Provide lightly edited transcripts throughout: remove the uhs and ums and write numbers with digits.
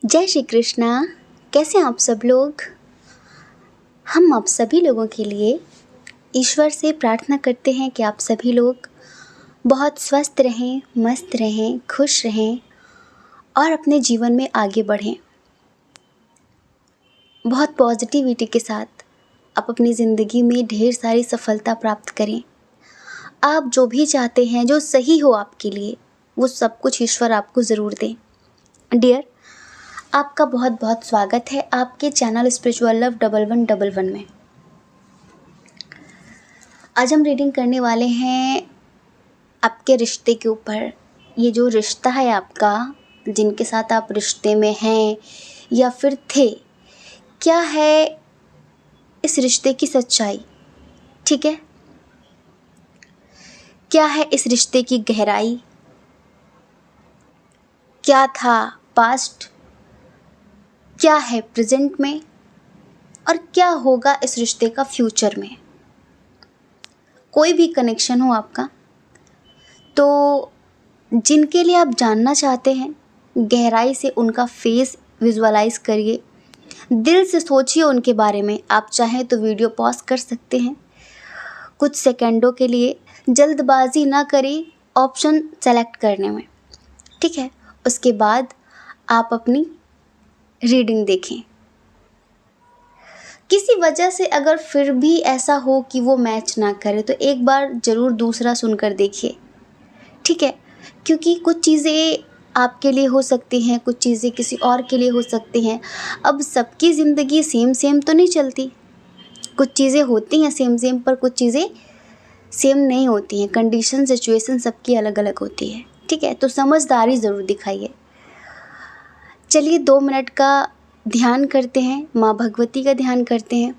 जय श्री कृष्णा। कैसे हैं आप सब लोग। हम आप सभी लोगों के लिए ईश्वर से प्रार्थना करते हैं कि आप सभी लोग बहुत स्वस्थ रहें, मस्त रहें, खुश रहें और अपने जीवन में आगे बढ़ें। बहुत पॉजिटिविटी के साथ आप अपनी ज़िंदगी में ढेर सारी सफलता प्राप्त करें। आप जो भी चाहते हैं, जो सही हो आपके लिए, वो सब कुछ ईश्वर आपको ज़रूर दें। डियर, आपका बहुत बहुत स्वागत है आपके चैनल स्पिरिचुअल लव 1111 में। आज हम रीडिंग करने वाले हैं आपके रिश्ते के ऊपर। ये जो रिश्ता है आपका, जिनके साथ आप रिश्ते में हैं या फिर थे, क्या है इस रिश्ते की सच्चाई, ठीक है? क्या है इस रिश्ते की गहराई? क्या था पास्ट, क्या है प्रेजेंट में, और क्या होगा इस रिश्ते का फ्यूचर में? कोई भी कनेक्शन हो आपका, तो जिनके लिए आप जानना चाहते हैं, गहराई से उनका फेस विजुअलाइज करिए, दिल से सोचिए उनके बारे में। आप चाहें तो वीडियो पॉज कर सकते हैं कुछ सेकंडों के लिए। जल्दबाजी ना करें ऑप्शन सेलेक्ट करने में, ठीक है? उसके बाद आप अपनी रीडिंग देखें। किसी वजह से अगर फिर भी ऐसा हो कि वो मैच ना करे, तो एक बार ज़रूर दूसरा सुनकर देखिए, ठीक है? क्योंकि कुछ चीज़ें आपके लिए हो सकती हैं, कुछ चीज़ें किसी और के लिए हो सकती हैं। अब सबकी ज़िंदगी सेम सेम तो नहीं चलती। कुछ चीज़ें होती हैं सेम सेम, पर कुछ चीज़ें सेम नहीं होती हैं। कंडीशन, सिचुएशन सबकी अलग अलग होती है, ठीक है? तो समझदारी ज़रूर दिखाइए। चलिए 2 मिनट का ध्यान करते हैं, माँ भगवती का ध्यान करते हैं।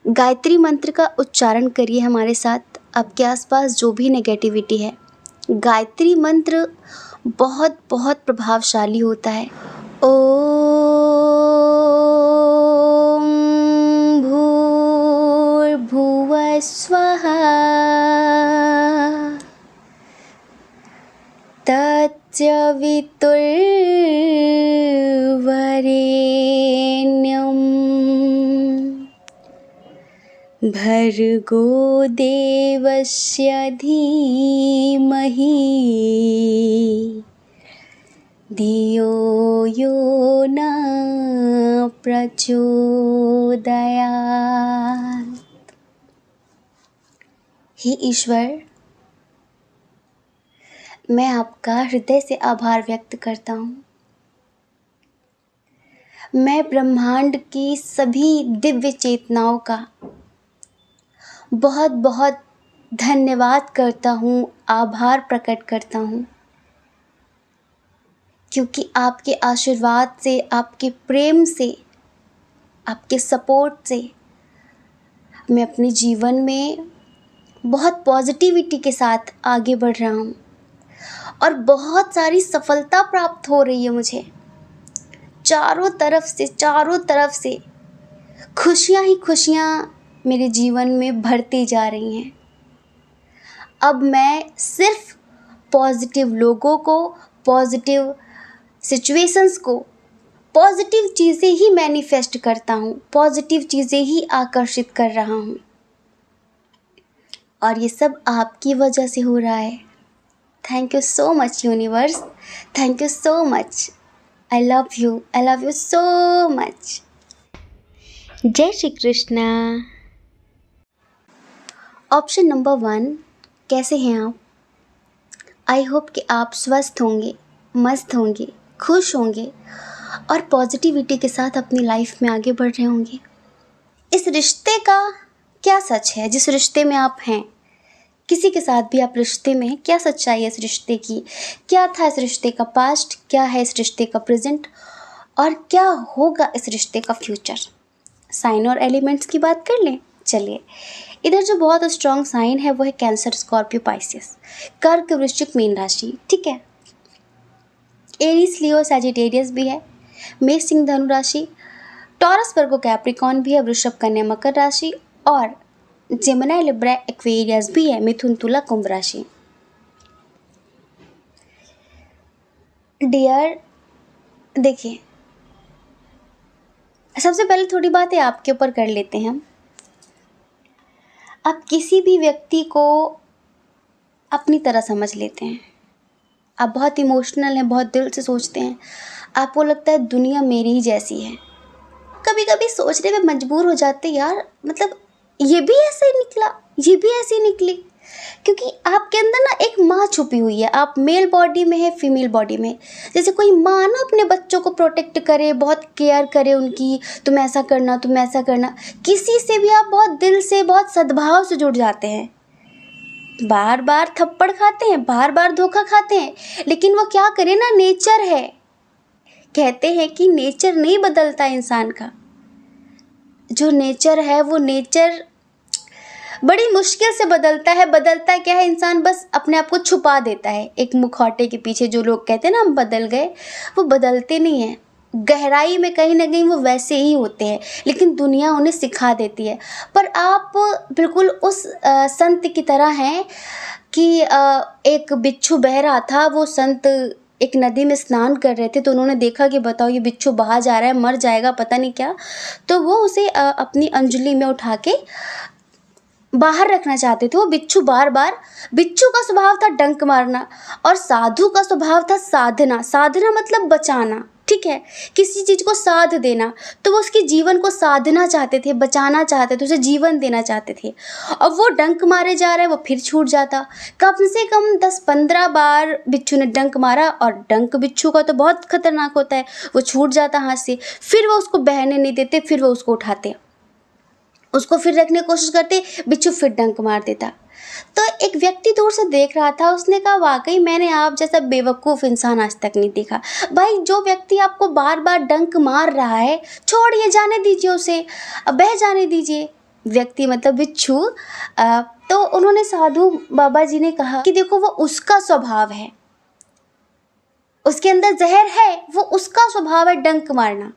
गायत्री मंत्र का उच्चारण करिए हमारे साथ। आपके आसपास जो भी नेगेटिविटी है, गायत्री मंत्र बहुत बहुत प्रभावशाली होता है। ओम भूर्भुवः स्वः तत्सवितुर्वरेण्यं भर्गो देवस्य धीमहि धियो यो न प्रचोदयात्। हे ईश्वर, मैं आपका हृदय से आभार व्यक्त करता हूँ। मैं ब्रह्मांड की सभी दिव्य चेतनाओं का बहुत बहुत धन्यवाद करता हूँ, आभार प्रकट करता हूँ, क्योंकि आपके आशीर्वाद से, आपके प्रेम से, आपके सपोर्ट से मैं अपने जीवन में बहुत पॉजिटिविटी के साथ आगे बढ़ रहा हूँ और बहुत सारी सफलता प्राप्त हो रही है मुझे। चारों तरफ से खुशियाँ ही खुशियाँ मेरे जीवन में बढ़ती जा रही हैं। अब मैं सिर्फ पॉजिटिव लोगों को, पॉजिटिव सिचुएशंस को, पॉजिटिव चीज़ें ही मैनिफेस्ट करता हूँ, पॉजिटिव चीज़ें ही आकर्षित कर रहा हूँ, और ये सब आपकी वजह से हो रहा है। Thank you so much universe, thank you so much. I love you so much. जय श्री कृष्णा। ऑप्शन नंबर 1, कैसे हैं आप? आई होप कि आप स्वस्थ होंगे, मस्त होंगे, खुश होंगे और पॉजिटिविटी के साथ अपनी लाइफ में आगे बढ़ रहे होंगे। इस रिश्ते का क्या सच है जिस रिश्ते में आप हैं? किसी के साथ भी आप रिश्ते में हैं, क्या सच्चाई है इस रिश्ते की? क्या था इस रिश्ते का पास्ट, क्या है इस रिश्ते का प्रेजेंट, और क्या होगा इस रिश्ते का फ्यूचर? साइन और एलिमेंट्स की बात कर लें। चलिए, इधर जो बहुत स्ट्रॉन्ग साइन है वो है कैंसर, स्कॉर्पियो, पाइसेस, कर्क, वृश्चिक, मीन राशि, ठीक है? एरीज, लियो, सैजिटेरियस भी है, मेष, सिंह, धनु राशि, टॉरस, वर्गो, कैप्रिकॉन भी है, वृषभ, कन्या, मकर राशि, और जेमिनी, लिब्रा, एक्वेरियस भी है, मिथुन, तुला, कुंभ राशि। डियर, देखिए, सबसे पहले थोड़ी बातें आपके ऊपर कर लेते हैं हम। आप किसी भी व्यक्ति को अपनी तरह समझ लेते हैं। आप बहुत इमोशनल हैं, बहुत दिल से सोचते हैं। आपको लगता है दुनिया मेरी ही जैसी है। कभी कभी सोचने में मजबूर हो जाते हैं, यार मतलब ये भी ऐसे ही निकला, ये भी ऐसे ही निकली। क्योंकि आपके अंदर ना एक माँ छुपी हुई है। आप मेल बॉडी में है, फीमेल बॉडी में। जैसे कोई माँ ना अपने बच्चों को प्रोटेक्ट करे, बहुत केयर करे उनकी, तुम ऐसा करना, तुम ऐसा करना। किसी से भी आप बहुत दिल से, बहुत सद्भाव से जुड़ जाते हैं। बार बार थप्पड़ खाते हैं, बार बार धोखा खाते हैं, लेकिन वो क्या करे ना, नेचर है। कहते हैं कि नेचर नहीं बदलता इंसान का। जो नेचर है वो नेचर बड़ी मुश्किल से बदलता है। बदलता क्या है, इंसान बस अपने आप को छुपा देता है एक मुखौटे के पीछे। जो लोग कहते हैं ना हम बदल गए, वो बदलते नहीं हैं। गहराई में कहीं ना कहीं वो वैसे ही होते हैं, लेकिन दुनिया उन्हें सिखा देती है। पर आप बिल्कुल उस संत की तरह हैं कि एक बिच्छू बह रहा था। वो संत एक नदी में स्नान कर रहे थे, तो उन्होंने देखा कि बताओ ये बिच्छू बहा जा रहा है, मर जाएगा पता नहीं क्या। तो वो उसे अपनी अंजलि में उठा के बाहर रखना चाहते थे। वो बिच्छू बार बार, बिच्छू का स्वभाव था डंक मारना, और साधु का स्वभाव था साधना। साधना मतलब बचाना, ठीक है, किसी चीज़ को साध देना। तो वो उसके जीवन को साधना चाहते थे, बचाना चाहते थे, उसे जीवन देना चाहते थे। और वो डंक मारे जा रहे, वो फिर छूट जाता। कम से कम 10-15 बार बिच्छू ने डंक मारा, और डंक बिच्छू का तो बहुत खतरनाक होता है। वो छूट जाता हाथ से, फिर वो उसको बहने नहीं देते, फिर वो उसको उठाते, उसको फिर रखने की कोशिश करते, बिच्छू फिर डंक मार देता। तो एक व्यक्ति दूर से देख रहा था, उसने कहा वाकई मैंने आप जैसा बेवकूफ़ इंसान आज तक नहीं देखा। भाई जो व्यक्ति आपको बार बार डंक मार रहा है, छोड़िए, जाने दीजिए उसे, बह जाने दीजिए। व्यक्ति मतलब बिच्छू। तो उन्होंने, साधु बाबा जी ने कहा कि देखो वो उसका स्वभाव है, उसके अंदर जहर है, वो उसका स्वभाव है डंक मारना,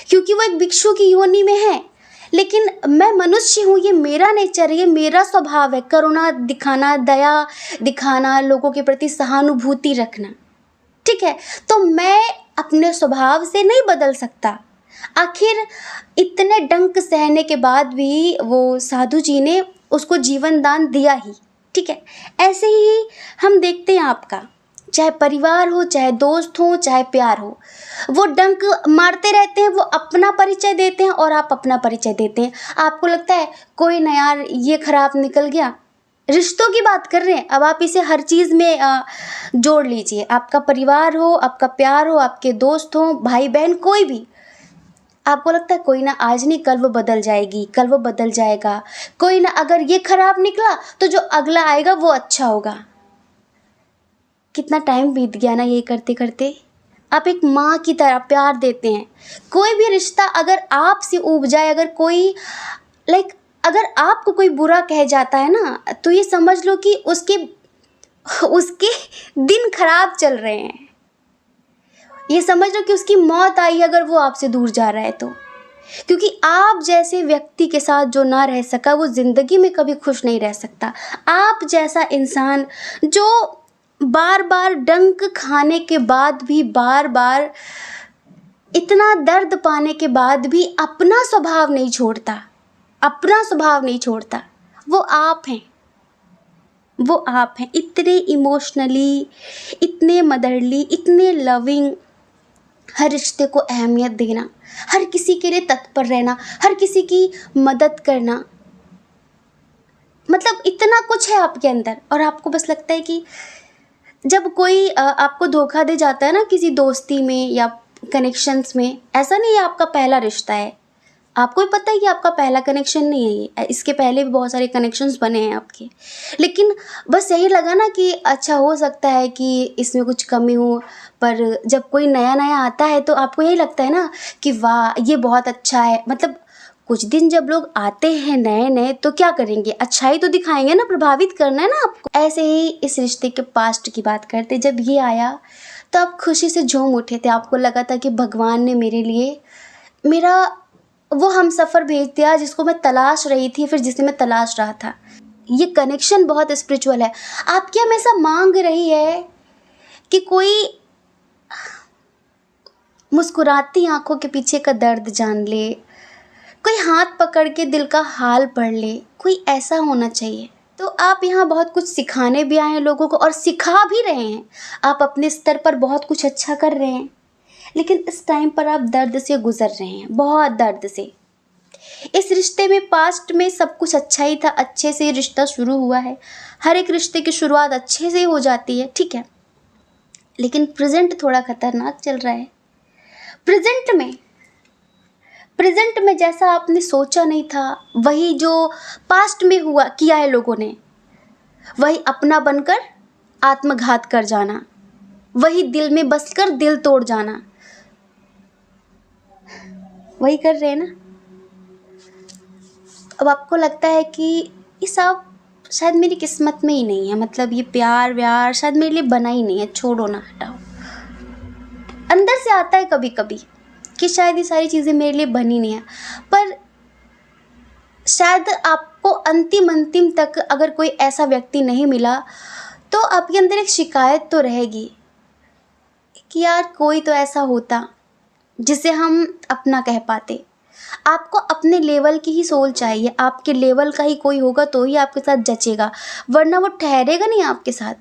क्योंकि वो एक भिक्षु की योनि में है। लेकिन मैं मनुष्य हूँ, ये मेरा नेचर है, ये मेरा स्वभाव है, करुणा दिखाना, दया दिखाना, लोगों के प्रति सहानुभूति रखना, ठीक है। तो मैं अपने स्वभाव से नहीं बदल सकता। आखिर इतने डंक सहने के बाद भी वो साधु जी ने उसको जीवन दान दिया ही, ठीक है। ऐसे ही हम देखते हैं आपका, चाहे परिवार हो, चाहे दोस्त हो, चाहे प्यार हो, वो डंक मारते रहते हैं। वो अपना परिचय देते हैं और आप अपना परिचय देते हैं। आपको लगता है कोई ना यार ये खराब निकल गया। रिश्तों की बात कर रहे हैं, अब आप इसे हर चीज़ में जोड़ लीजिए। आपका परिवार हो, आपका प्यार हो, आपके दोस्त हो, भाई बहन, कोई भी। आपको लगता है कोई ना आज नहीं कल वो बदल जाएगी, कल वो बदल जाएगा। कोई ना, अगर ये खराब निकला तो जो अगला आएगा वो अच्छा होगा। कितना टाइम बीत गया ना ये करते करते। आप एक माँ की तरह प्यार देते हैं। कोई भी रिश्ता अगर आपसे ऊब जाए, अगर कोई अगर आपको कोई बुरा कह जाता है ना, तो ये समझ लो कि उसके दिन खराब चल रहे हैं। ये समझ लो कि उसकी मौत आई अगर वो आपसे दूर जा रहा है तो। क्योंकि आप जैसे व्यक्ति के साथ जो ना रह सका, वो ज़िंदगी में कभी खुश नहीं रह सकता। आप जैसा इंसान जो बार बार डंक खाने के बाद भी, बार बार इतना दर्द पाने के बाद भी अपना स्वभाव नहीं छोड़ता, अपना स्वभाव नहीं छोड़ता, वो आप हैं। वो आप हैं, इतने इमोशनली, इतने मदरली, इतने लविंग। हर रिश्ते को अहमियत देना, हर किसी के लिए तत्पर रहना, हर किसी की मदद करना, मतलब इतना कुछ है आपके अंदर। और आपको बस लगता है कि जब कोई आपको धोखा दे जाता है ना किसी दोस्ती में या कनेक्शंस में, ऐसा नहीं है आपका पहला रिश्ता है, आपको भी पता है कि आपका पहला कनेक्शन नहीं है ये, इसके पहले भी बहुत सारे कनेक्शंस बने हैं आपके। लेकिन बस यही लगा ना कि अच्छा हो सकता है कि इसमें कुछ कमी हो। पर जब कोई नया नया आता है तो आपको यही लगता है ना कि वाह ये बहुत अच्छा है। मतलब कुछ दिन जब लोग आते हैं नए नए तो क्या करेंगे, अच्छाई तो दिखाएंगे ना, प्रभावित करना है ना आपको। ऐसे ही इस रिश्ते के पास्ट की बात करते, जब ये आया तो आप खुशी से झूम उठे थे। आपको लगा था कि भगवान ने मेरे लिए मेरा वो हम सफ़र भेज दिया जिसको मैं तलाश रही थी, फिर जिसे मैं तलाश रहा था। ये कनेक्शन बहुत स्पिरिचुअल है। आपकी हमेशा मांग रही है कि कोई मुस्कुराती आंखों के पीछे का दर्द जान ले, कोई हाथ पकड़ के दिल का हाल पढ़ ले, कोई ऐसा होना चाहिए। तो आप यहाँ बहुत कुछ सिखाने भी आए हैं लोगों को और सिखा भी रहे हैं। आप अपने स्तर पर बहुत कुछ अच्छा कर रहे हैं, लेकिन इस टाइम पर आप दर्द से गुजर रहे हैं, बहुत दर्द से। इस रिश्ते में पास्ट में सब कुछ अच्छा ही था, अच्छे से रिश्ता शुरू हुआ है। हर एक रिश्ते की शुरुआत अच्छे से हो जाती है, ठीक है, लेकिन प्रेजेंट थोड़ा खतरनाक चल रहा है। प्रेजेंट में जैसा आपने सोचा नहीं था, वही जो पास्ट में हुआ किया है लोगों ने, वही अपना बनकर आत्मघात कर जाना, वही दिल में बसकर दिल तोड़ जाना, वही कर रहे हैं ना। अब आपको लगता है कि ये सब शायद मेरी किस्मत में ही नहीं है, मतलब ये प्यार व्यार शायद मेरे लिए बना ही नहीं है, छोड़ो ना, हटाओ। अंदर से आता है कभी कभी कि शायद ये सारी चीज़ें मेरे लिए बनी नहीं है, पर शायद आपको अंतिम तक अगर कोई ऐसा व्यक्ति नहीं मिला तो आपके अंदर एक शिकायत तो रहेगी कि यार कोई तो ऐसा होता जिसे हम अपना कह पाते। आपको अपने लेवल की ही सोल चाहिए, आपके लेवल का ही कोई होगा तो ही आपके साथ जचेगा, वरना वो ठहरेगा नहीं आपके साथ,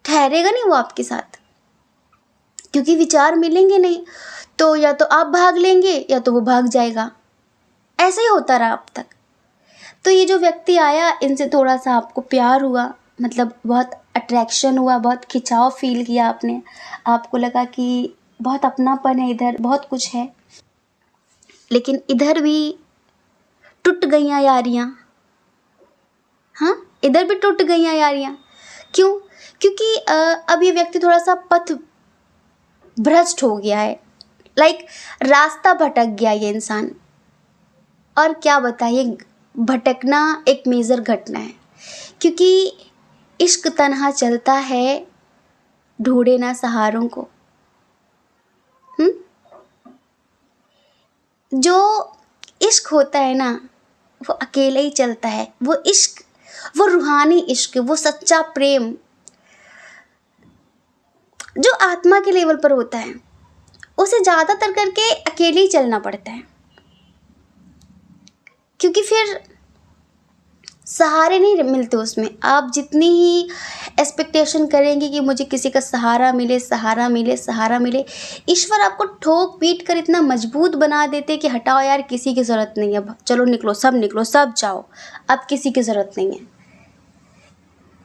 ठहरेगा नहीं वो आपके साथ, क्योंकि विचार मिलेंगे नहीं। तो या तो आप भाग लेंगे या तो वो भाग जाएगा, ऐसे ही होता रहा अब तक। तो ये जो व्यक्ति आया, इनसे थोड़ा सा आपको प्यार हुआ, मतलब बहुत अट्रैक्शन हुआ, बहुत खिंचाव फील किया आपने, आपको लगा कि बहुत अपनापन है इधर, बहुत कुछ है, लेकिन इधर भी टूट गईयाँ यारियाँ। हाँ, इधर भी टूट गईयाँ यारियाँ। क्यों? क्योंकि अब ये व्यक्ति थोड़ा सा पथ भ्रष्ट हो गया है, लाइक रास्ता भटक गया ये इंसान। और क्या बताइए, भटकना एक मेजर घटना है, क्योंकि इश्क तन्हा चलता है, ढूंढे ना सहारों को। जो इश्क होता है ना, वो अकेले ही चलता है। वो इश्क, वो रूहानी इश्क, वो सच्चा प्रेम जो आत्मा के लेवल पर होता है, उसे ज़्यादातर करके अकेले ही चलना पड़ता है, क्योंकि फिर सहारे नहीं मिलते उसमें। आप जितनी ही एक्सपेक्टेशन करेंगे कि मुझे किसी का सहारा मिले, सहारा मिले, सहारा मिले, ईश्वर आपको ठोक पीट कर इतना मजबूत बना देते कि हटाओ यार, किसी की ज़रूरत नहीं है, चलो निकलो, सब जाओ, अब किसी की ज़रूरत नहीं है।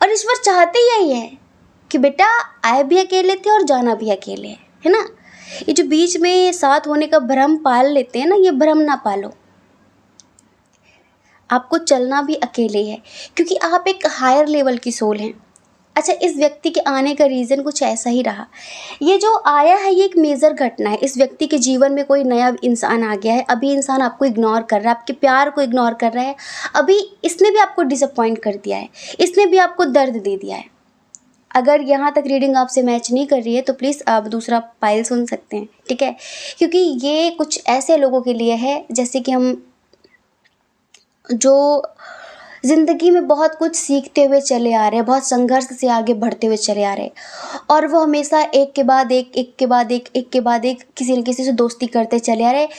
और ईश्वर चाहते यही है कि बेटा आए भी अकेले थे और जाना भी अकेले है ना। ये जो बीच में साथ होने का भ्रम पाल लेते हैं ना, ये भ्रम ना पालो। आपको चलना भी अकेले है, क्योंकि आप एक हायर लेवल की सोल हैं। अच्छा, इस व्यक्ति के आने का रीज़न कुछ ऐसा ही रहा। ये जो आया है, ये एक मेजर घटना है। इस व्यक्ति के जीवन में कोई नया इंसान आ गया है। अभी इंसान आपको इग्नोर कर रहा है, आपके प्यार को इग्नोर कर रहा है। अभी इसने भी आपको डिसअपॉइंट कर दिया है, इसने भी आपको दर्द दे दिया है। अगर यहाँ तक रीडिंग आपसे मैच नहीं कर रही है तो प्लीज़ आप दूसरा पाइल सुन सकते हैं, ठीक है, क्योंकि ये कुछ ऐसे लोगों के लिए है जैसे कि हम जो ज़िंदगी में बहुत कुछ सीखते हुए चले आ रहे हैं, बहुत संघर्ष से आगे बढ़ते हुए चले आ रहे हैं, और वो हमेशा एक के बाद एक किसी न किसी से दोस्ती करते चले आ रहे हैं,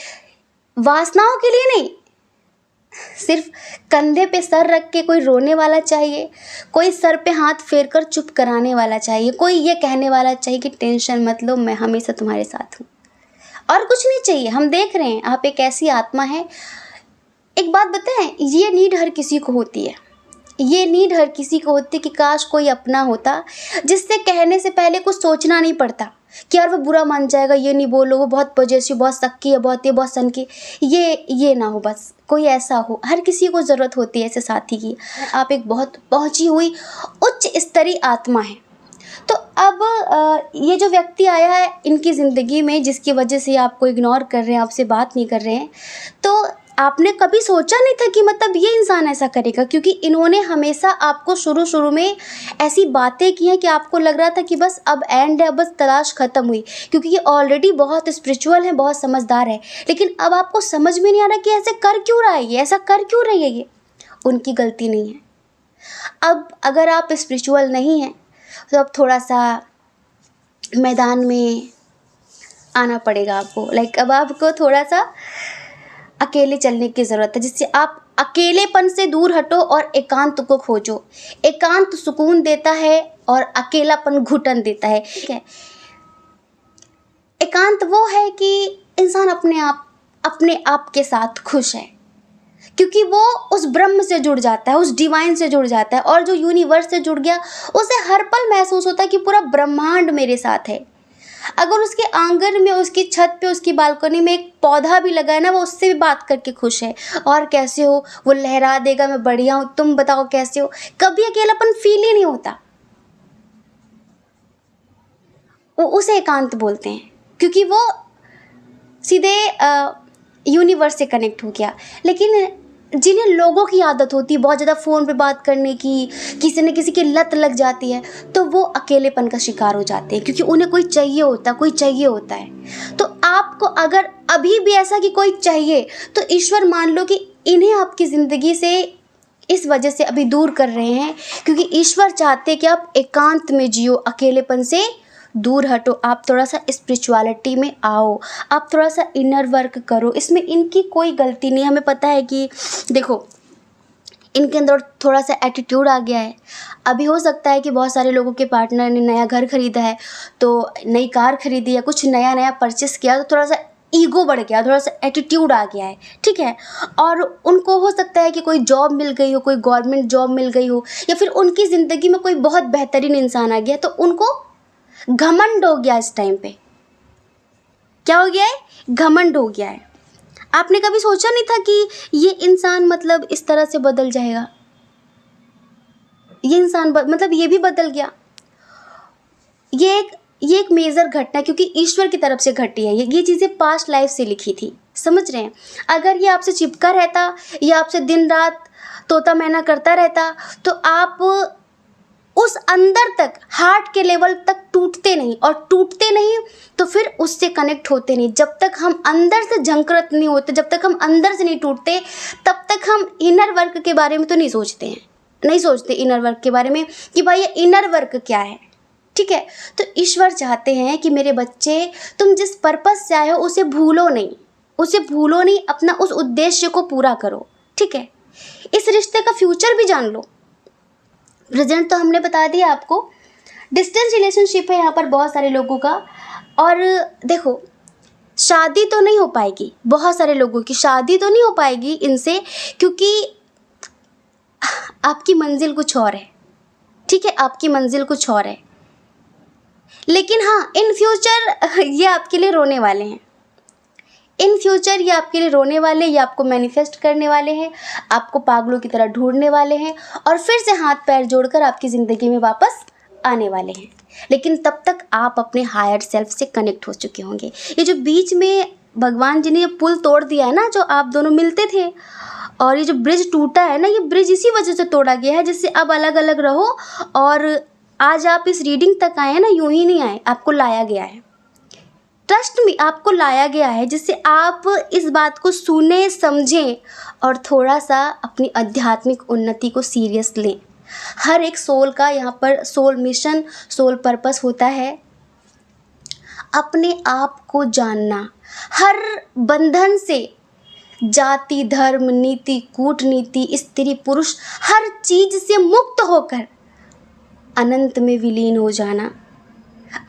वासनाओं के लिए नहीं। सिर्फ कंधे पे सर रख के कोई रोने वाला चाहिए, कोई सर पे हाथ फेर कर चुप कराने वाला चाहिए, कोई ये कहने वाला चाहिए कि टेंशन मत लो, मैं हमेशा तुम्हारे साथ हूँ। और कुछ नहीं चाहिए। हम देख रहे हैं आप एक ऐसी आत्मा है। एक बात बताएं, ये नीड हर किसी को होती है, ये नीड हर किसी को होती है कि काश कोई अपना होता जिससे कहने से पहले कुछ सोचना नहीं पड़ता कि यार वो बुरा मान जाएगा, ये नहीं बोलो, वो बहुत पॉजिटिव, बहुत सक्की है, बहुत ये, बहुत सन की, ये ना हो, बस कोई ऐसा हो। हर किसी को ज़रूरत होती है ऐसे साथी की। आप एक बहुत पहुंची हुई उच्च स्तरीय आत्मा है। तो अब ये जो व्यक्ति आया है इनकी ज़िंदगी में, जिसकी वजह से आपको इग्नोर कर रहे हैं, आपसे बात नहीं कर रहे हैं, तो आपने कभी सोचा नहीं था कि मतलब ये इंसान ऐसा करेगा, क्योंकि इन्होंने हमेशा आपको शुरू में ऐसी बातें की हैं कि आपको लग रहा था कि बस अब एंड है, बस तलाश ख़त्म हुई, क्योंकि ये ऑलरेडी बहुत स्पिरिचुअल है, बहुत समझदार है। लेकिन अब आपको समझ में नहीं आ रहा कि ऐसे कर क्यों रहा है, ये ऐसा कर क्यों रही है। ये उनकी गलती नहीं है। अब अगर आप स्पिरिचुअल नहीं हैं तो अब थोड़ा सा मैदान में आना पड़ेगा आपको। लाइक अब आपको थोड़ा सा अकेले चलने की ज़रूरत है, जिससे आप अकेलेपन से दूर हटो और एकांत को खोजो। एकांत सुकून देता है और अकेलापन घुटन देता है। ठीक है, एकांत वो है कि इंसान अपने आप के साथ खुश है, क्योंकि वो उस ब्रह्म से जुड़ जाता है, उस डिवाइन से जुड़ जाता है, और जो यूनिवर्स से जुड़ गया उसे हर पल महसूस होता है कि पूरा ब्रह्मांड मेरे साथ है। अगर उसके आंगन में, उसकी छत पे, उसकी बालकनी में एक पौधा भी लगा है ना, वो उससे भी बात करके खुश है। और कैसे हो, वो लहरा देगा मैं बढ़िया हूँ, तुम बताओ कैसे हो। कभी अकेलापन फील ही नहीं होता। वो उसे एकांत बोलते हैं, क्योंकि वो सीधे यूनिवर्स से कनेक्ट हो गया। लेकिन जिन्हें लोगों की आदत होती है बहुत ज़्यादा फ़ोन पे बात करने की, किसी न किसी की लत लग जाती है, तो वो अकेलेपन का शिकार हो जाते हैं, क्योंकि उन्हें कोई चाहिए होता है। तो आपको अगर अभी भी ऐसा कि कोई चाहिए, तो ईश्वर मान लो कि इन्हें आपकी ज़िंदगी से इस वजह से अभी दूर कर रहे हैं, क्योंकि ईश्वर चाहते हैं कि आप एकांत में जियो, अकेलेपन से दूर हटो, आप थोड़ा सा स्पिरिचुअलिटी में आओ, आप थोड़ा सा इनर वर्क करो। इसमें इनकी कोई गलती नहीं है। हमें पता है कि देखो, इनके अंदर थोड़ा सा एटीट्यूड आ गया है। अभी हो सकता है कि बहुत सारे लोगों के पार्टनर ने नया घर खरीदा है, तो नई कार खरीदी या कुछ नया परचेस किया, तो थोड़ा सा ईगो बढ़ गया, थोड़ा सा एटीट्यूड आ गया है। ठीक है, और उनको हो सकता है कि कोई जॉब मिल गई हो, कोई गवर्नमेंट जॉब मिल गई हो, या फिर उनकी ज़िंदगी में कोई बहुत बेहतरीन इंसान आ गया, तो उनको घमंड हो गया। इस टाइम पे क्या हो गया है? घमंड हो गया है। आपने कभी सोचा नहीं था कि ये इंसान मतलब इस तरह से बदल जाएगा। ये इंसान मतलब ये भी बदल गया। ये एक मेजर घटना है, क्योंकि ईश्वर की तरफ से घटी है। ये चीज़ें पास्ट लाइफ से लिखी थी, समझ रहे हैं। अगर ये आपसे चिपका रहता या आपसे दिन रात तोता मैना करता रहता, तो आप उस अंदर तक, हार्ट के लेवल तक टूटते नहीं, और टूटते नहीं तो फिर उससे कनेक्ट होते नहीं। जब तक हम अंदर से झंकृत नहीं होते, जब तक हम अंदर से नहीं टूटते, तब तक हम इनर वर्क के बारे में तो नहीं सोचते इनर वर्क के बारे में कि भाई ये इनर वर्क क्या है। ठीक है, तो ईश्वर चाहते हैं कि मेरे बच्चे, तुम जिस पर्पस से आए हो उसे भूलो नहीं, अपना उस उद्देश्य को पूरा करो। ठीक है, इस रिश्ते का फ्यूचर भी जान लो। प्रेजेंट तो हमने बता दिया आपको। डिस्टेंस रिलेशनशिप है यहाँ पर बहुत सारे लोगों का। और देखो, शादी तो नहीं हो पाएगी, बहुत सारे लोगों की शादी तो नहीं हो पाएगी इनसे, क्योंकि आपकी मंजिल कुछ और है। ठीक है, आपकी मंजिल कुछ और है। लेकिन हाँ, इन फ्यूचर ये आपके लिए रोने वाले हैं। ये आपको मैनिफेस्ट करने वाले हैं, आपको पागलों की तरह ढूंढने वाले हैं, और फिर से हाथ पैर जोड़कर आपकी ज़िंदगी में वापस आने वाले हैं। लेकिन तब तक आप अपने हायर सेल्फ से कनेक्ट हो चुके होंगे। ये जो बीच में भगवान जी ने ये पुल तोड़ दिया है ना, जो आप दोनों मिलते थे, और ये जो ब्रिज टूटा है ना, ये ब्रिज इसी वजह से तोड़ा गया है, जिससे अब अलग अलग रहो। और आज आप इस रीडिंग तक आए हैं ना, यूं ही नहीं आए, आपको लाया गया है। ट्रस्ट में आपको लाया गया है, जिससे आप इस बात को सुने, समझें, और थोड़ा सा अपनी आध्यात्मिक उन्नति को सीरियस लें। हर एक सोल का यहाँ पर सोल मिशन, सोल पर्पस होता है अपने आप को जानना, हर बंधन से, जाति, धर्म, नीति, कूटनीति, स्त्री पुरुष, हर चीज से मुक्त होकर अनंत में विलीन हो जाना।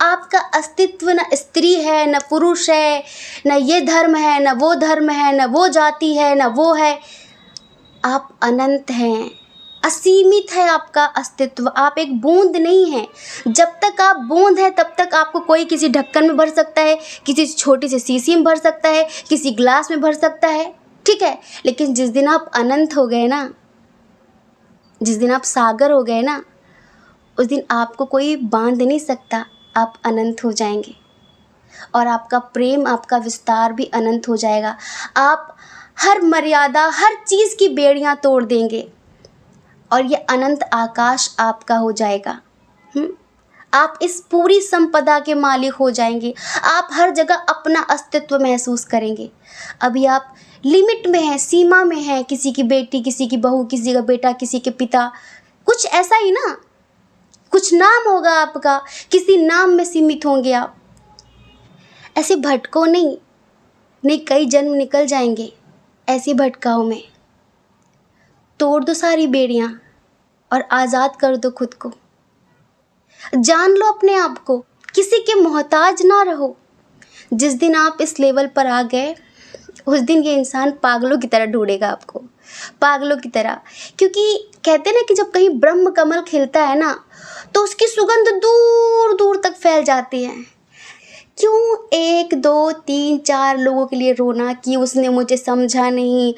आपका अस्तित्व न स्त्री है, न पुरुष है, न ये धर्म है, न वो धर्म है, न वो जाति है, न वो है। आप अनंत हैं, असीमित है आपका अस्तित्व। आप एक बूंद नहीं हैं। जब तक आप बूंद हैं, तब तक आपको कोई किसी ढक्कन में भर सकता है, किसी छोटी सी शीशी में भर सकता है, किसी ग्लास में भर सकता है। ठीक है, लेकिन जिस दिन आप अनंत हो गए ना, जिस दिन आप सागर हो गए ना, उस दिन आपको कोई बांध नहीं सकता। आप अनंत हो जाएंगे, और आपका प्रेम, आपका विस्तार भी अनंत हो जाएगा। आप हर मर्यादा, हर चीज़ की बेड़ियां तोड़ देंगे, और ये अनंत आकाश आपका हो जाएगा। आप इस पूरी संपदा के मालिक हो जाएंगे। आप हर जगह अपना अस्तित्व महसूस करेंगे। अभी आप लिमिट में हैं, सीमा में हैं, किसी की बेटी, किसी की बहू, किसी का बेटा, किसी के पिता, कुछ ऐसा ही ना। कुछ नाम होगा आपका, किसी नाम में सीमित होंगे आप। ऐसे भटको नहीं, नहीं कई जन्म निकल जाएंगे ऐसी भटकाओ में। तोड़ दो सारी बेड़ियां और आज़ाद कर दो खुद को। जान लो अपने आप को, किसी के मोहताज ना रहो। जिस दिन आप इस लेवल पर आ गए उस दिन ये इंसान पागलों की तरह ढूंढेगा आपको, पागलों की तरह। क्योंकि कहते ना कि जब कहीं ब्रह्म कमल खिलता है ना तो उसकी सुगंध दूर दूर तक फैल जाती है। क्यों 1 2 3 4 लोगों के लिए रोना कि उसने मुझे समझा नहीं,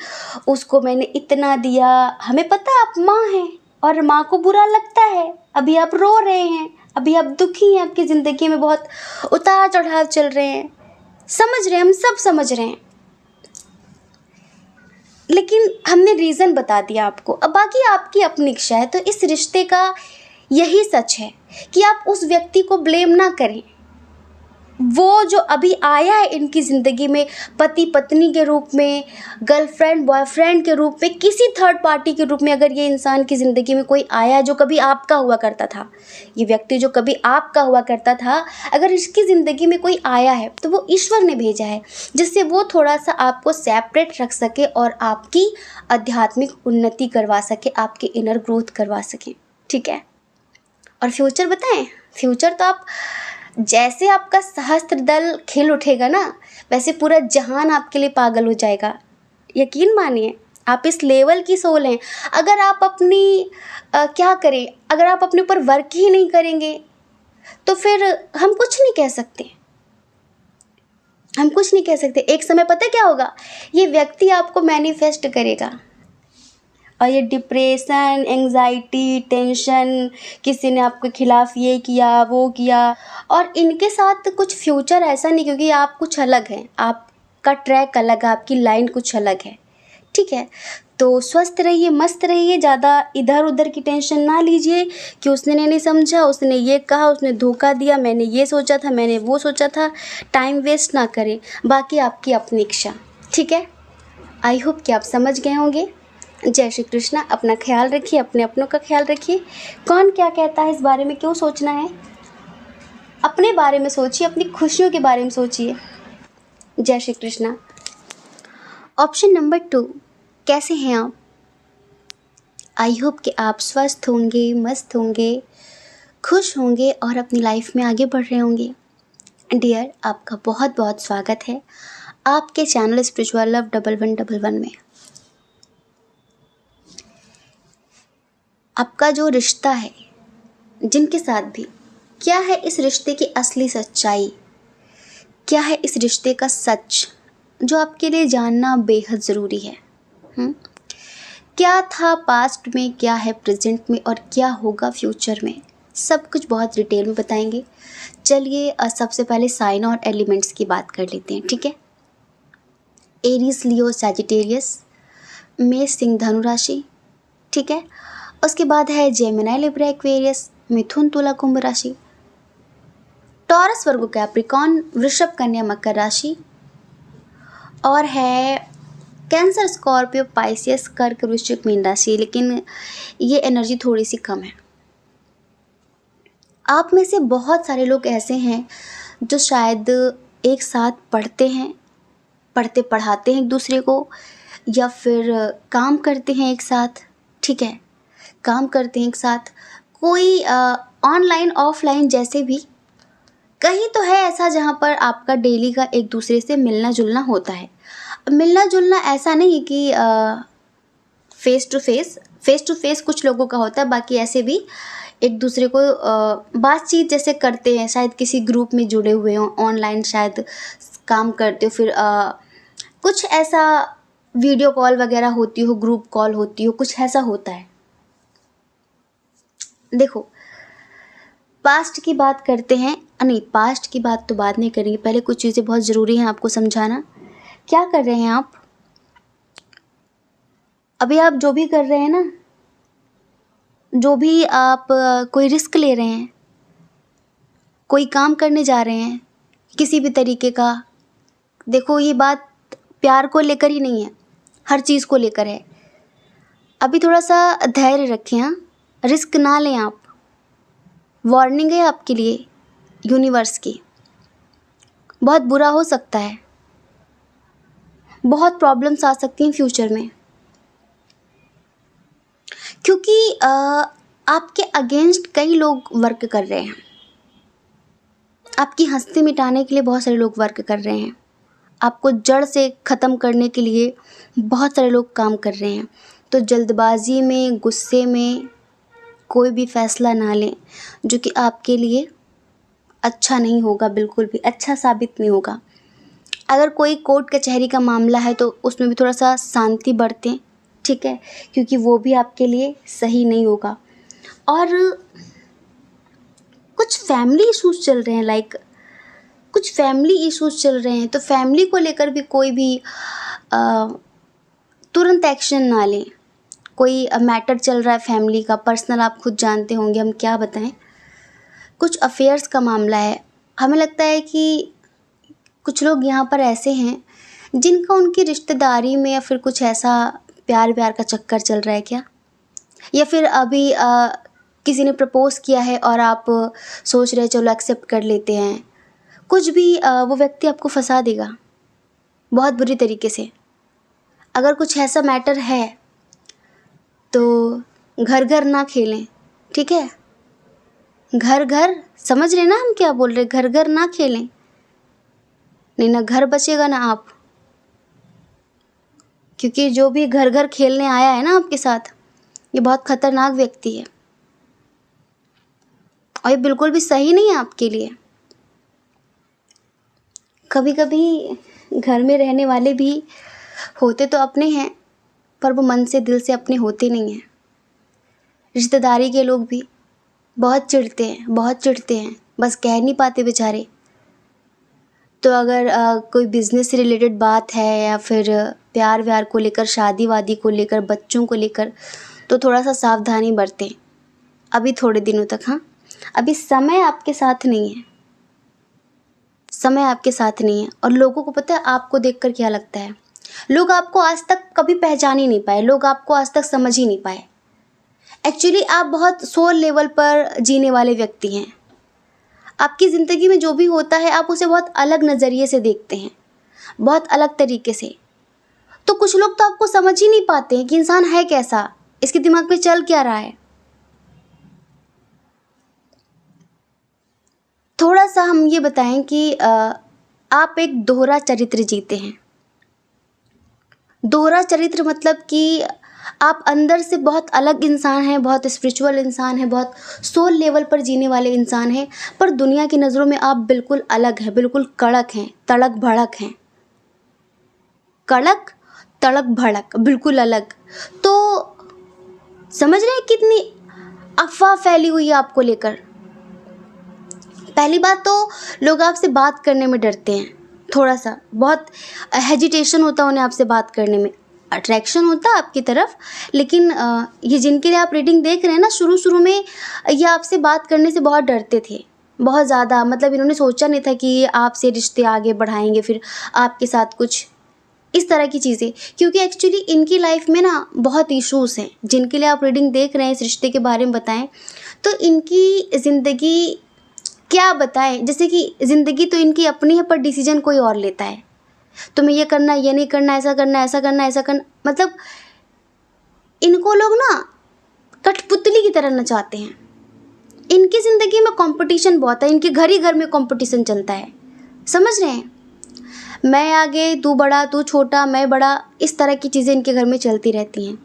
उसको मैंने इतना दिया। हमें पता है आप माँ हैं और माँ को बुरा लगता है, अभी आप रो रहे हैं, अभी आप दुखी हैं, आपकी ज़िंदगी में बहुत उतार चढ़ाव चल रहे हैं, समझ रहे हैं, हम सब समझ रहे हैं। लेकिन हमने रीज़न बता दिया आपको, अब बाकी आपकी अपनी इच्छा है। तो इस रिश्ते का यही सच है कि आप उस व्यक्ति को ब्लेम ना करें। वो जो अभी आया है इनकी ज़िंदगी में पति पत्नी के रूप में, गर्लफ्रेंड बॉयफ्रेंड के रूप में, किसी थर्ड पार्टी के रूप में, अगर ये इंसान की ज़िंदगी में कोई आया जो कभी आपका हुआ करता था, ये व्यक्ति जो कभी आपका हुआ करता था, अगर इसकी ज़िंदगी में कोई आया है तो वो ईश्वर ने भेजा है, जिससे वो थोड़ा सा आपको सेपरेट रख सके और आपकी आध्यात्मिक उन्नति करवा सके, आपके इनर ग्रोथ करवा सके। ठीक है। और फ्यूचर बताएं, फ्यूचर तो आप जैसे आपका सहस्त्र दल खिल उठेगा ना वैसे पूरा जहान आपके लिए पागल हो जाएगा। यकीन मानिए, आप इस लेवल की सोल हैं। अगर आप अपनी क्या करें, अगर आप अपने ऊपर वर्क ही नहीं करेंगे तो फिर हम कुछ नहीं कह सकते, हम कुछ नहीं कह सकते। एक समय पता क्या होगा, ये व्यक्ति आपको मैनिफेस्ट करेगा और ये डिप्रेशन, एंजाइटी, टेंशन, किसी ने आपके खिलाफ ये किया वो किया, और इनके साथ कुछ फ्यूचर ऐसा नहीं, क्योंकि आप कुछ अलग हैं, आपका ट्रैक अलग है, आपकी लाइन कुछ अलग है। ठीक है। तो स्वस्थ रहिए, मस्त रहिए, ज़्यादा इधर उधर की टेंशन ना लीजिए कि उसने नहीं समझा, उसने ये कहा, उसने धोखा दिया, मैंने ये सोचा था, मैंने वो सोचा था। टाइम वेस्ट ना करें, बाकी आपकी अपनी इच्छा। ठीक है। आई होप कि आप समझ गए होंगे। जय श्री कृष्णा। अपना ख्याल रखिए, अपने अपनों का ख्याल रखिए। कौन क्या कहता है इस बारे में क्यों सोचना है, अपने बारे में सोचिए, अपनी खुशियों के बारे में सोचिए। जय श्री कृष्णा। ऑप्शन नंबर 2, कैसे हैं आप? आई होप कि आप स्वस्थ होंगे, मस्त होंगे, खुश होंगे और अपनी लाइफ में आगे बढ़ रहे होंगे। डियर, आपका बहुत बहुत स्वागत है आपके चैनल स्पिरिचुअल लव 1111 में। आपका जो रिश्ता है जिनके साथ भी, क्या है इस रिश्ते की असली सच्चाई, क्या है इस रिश्ते का सच जो आपके लिए जानना बेहद ज़रूरी है। क्या था पास्ट में, क्या है प्रेजेंट में और क्या होगा फ्यूचर में, सब कुछ बहुत डिटेल में बताएंगे। चलिए सबसे पहले साइन और एलिमेंट्स की बात कर लेते हैं। ठीक है। एरीज, लियो, सैजिटेरियस, मेष, सिंह, धनु राशि। ठीक है। उसके बाद है जेमिनी, लिब्रा, एक्वेरियस, मिथुन, तुला, कुंभ राशि, टॉरस, वर्गो, कैप्रिकॉर्न, वृषभ, कन्या, मकर राशि, और है कैंसर, स्कॉर्पियो, पाइसियस, कर्क, वृश्चिक, मीन राशि। लेकिन ये एनर्जी थोड़ी सी कम है। आप में से बहुत सारे लोग ऐसे हैं जो शायद एक साथ पढ़ते हैं, पढ़ते पढ़ाते हैं एक दूसरे को, या फिर काम करते हैं एक साथ। ठीक है। काम करते हैं एक साथ, कोई ऑनलाइन ऑफलाइन जैसे भी, कहीं तो है ऐसा जहाँ पर आपका डेली का एक दूसरे से मिलना जुलना होता है। मिलना जुलना ऐसा नहीं कि फेस टू फेस कुछ लोगों का होता है, बाकी ऐसे भी एक दूसरे को बातचीत जैसे करते हैं, शायद किसी ग्रुप में जुड़े हुए हों, ऑनलाइन शायद काम करते हो, फिर कुछ ऐसा वीडियो कॉल वगैरह होती हो, ग्रुप कॉल होती हो, कुछ ऐसा होता है। देखो, पास्ट की बात करते हैं, नहीं पास्ट की बात तो बाद में करेंगे, पहले कुछ चीज़ें बहुत ज़रूरी हैं आपको समझाना। क्या कर रहे हैं आप अभी? आप जो भी कर रहे हैं ना, जो भी आप कोई रिस्क ले रहे हैं, कोई काम करने जा रहे हैं किसी भी तरीके का, देखो ये बात प्यार को लेकर ही नहीं है, हर चीज़ को लेकर है। अभी थोड़ा सा धैर्य रखें, हाँ, रिस्क ना लें आप। वार्निंग है आपके लिए यूनिवर्स की। बहुत बुरा हो सकता है, बहुत प्रॉब्लम्स आ सकती हैं फ्यूचर में, क्योंकि आपके अगेंस्ट कई लोग वर्क कर रहे हैं। आपकी हंसी मिटाने के लिए बहुत सारे लोग वर्क कर रहे हैं। आपको जड़ से ख़त्म करने के लिए बहुत सारे लोग काम कर रहे हैं। तो जल्दबाजी में, गुस्से में कोई भी फ़ैसला ना लें जो कि आपके लिए अच्छा नहीं होगा, बिल्कुल भी अच्छा साबित नहीं होगा। अगर कोई कोर्ट कचहरी का मामला है तो उसमें भी थोड़ा सा शांति बरतें, ठीक है, क्योंकि वो भी आपके लिए सही नहीं होगा। और कुछ फैमिली इश्यूज चल रहे हैं, कुछ फैमिली इश्यूज चल रहे हैं, तो फैमिली को लेकर भी कोई भी तुरंत एक्शन ना लें। कोई मैटर चल रहा है फैमिली का, पर्सनल, आप खुद जानते होंगे, हम क्या बताएं। कुछ अफेयर्स का मामला है। हमें लगता है कि कुछ लोग यहाँ पर ऐसे हैं जिनका उनकी रिश्तेदारी में या फिर कुछ ऐसा प्यार व्यार का चक्कर चल रहा है क्या, या फिर अभी किसी ने प्रपोज़ किया है और आप सोच रहे चलो एक्सेप्ट कर लेते हैं। कुछ भी वो व्यक्ति आपको फंसा देगा बहुत बुरी तरीके से। अगर कुछ ऐसा मैटर है तो घर घर ना खेलें, ठीक है। घर घर समझ रहे ना हम क्या बोल रहे, घर घर ना खेलें, नहीं ना घर बचेगा ना आप। क्योंकि जो भी घर घर खेलने आया है ना आपके साथ, ये बहुत खतरनाक व्यक्ति है और ये बिल्कुल भी सही नहीं है आपके लिए। कभी कभी घर में रहने वाले भी होते तो अपने हैं, पर वो मन से, दिल से अपने होते नहीं हैं। रिश्तेदारी के लोग भी बहुत चिढ़ते हैं, बहुत चिढ़ते हैं, बस कह नहीं पाते बेचारे। तो अगर कोई बिज़नेस से रिलेटेड बात है या फिर प्यार व्यार को लेकर, शादी वादी को लेकर, बच्चों को लेकर, तो थोड़ा सा सावधानी बरतें अभी थोड़े दिनों तक। हाँ, अभी समय आपके साथ नहीं है, समय आपके साथ नहीं है। और लोगों को पता है आपको देखकर क्या लगता है, लोग आपको आज तक कभी पहचान ही नहीं पाए, लोग आपको आज तक समझ ही नहीं पाए। एक्चुअली आप बहुत सोल लेवल पर जीने वाले व्यक्ति हैं। आपकी ज़िंदगी में जो भी होता है आप उसे बहुत अलग नज़रिए से देखते हैं, बहुत अलग तरीके से। तो कुछ लोग तो आपको समझ ही नहीं पाते हैं कि इंसान है कैसा, इसके दिमाग में चल क्या रहा है। थोड़ा सा हम ये बताएं कि आप एक दोहरा चरित्र जीते हैं। दोहरा चरित्र मतलब कि आप अंदर से बहुत अलग इंसान हैं, बहुत स्पिरिचुअल इंसान हैं, बहुत सोल लेवल पर जीने वाले इंसान हैं, पर दुनिया की नज़रों में आप बिल्कुल अलग हैं, बिल्कुल कड़क हैं, तड़क भड़क हैं। कड़क, तड़क भड़क, बिल्कुल अलग। तो समझ रहे हैं कितनी अफवाह फैली हुई है आपको लेकर। पहली बात तो लोग आपसे बात करने में डरते हैं, थोड़ा सा बहुत हेजिटेशन होता है उन्हें आपसे बात करने में। अट्रैक्शन होता है आपकी तरफ, लेकिन ये जिनके लिए आप रीडिंग देख रहे हैं ना, शुरू शुरू में ये आपसे बात करने से बहुत डरते थे, बहुत ज़्यादा। मतलब इन्होंने सोचा नहीं था कि ये आपसे रिश्ते आगे बढ़ाएंगे, फिर आपके साथ कुछ इस तरह की चीज़ें। क्योंकि एक्चुअली इनकी लाइफ में ना बहुत इश्यूज़ हैं। जिनके लिए आप रीडिंग देख रहे हैं, इस रिश्ते के बारे में बताएं तो इनकी ज़िंदगी क्या बताएं। जैसे कि ज़िंदगी तो इनकी अपनी है, पर डिसीजन कोई और लेता है। तुम्हें ये करना, ये नहीं करना, ऐसा करना, ऐसा करना, ऐसा करना। मतलब इनको लोग ना कठपुतली की तरह नचाते हैं। इनकी ज़िंदगी में कंपटीशन बहुत है, इनके घर ही घर में कंपटीशन चलता है, समझ रहे हैं। मैं आगे, तू बड़ा, तू छोटा, मैं बड़ा, इस तरह की चीज़ें इनके घर में चलती रहती हैं।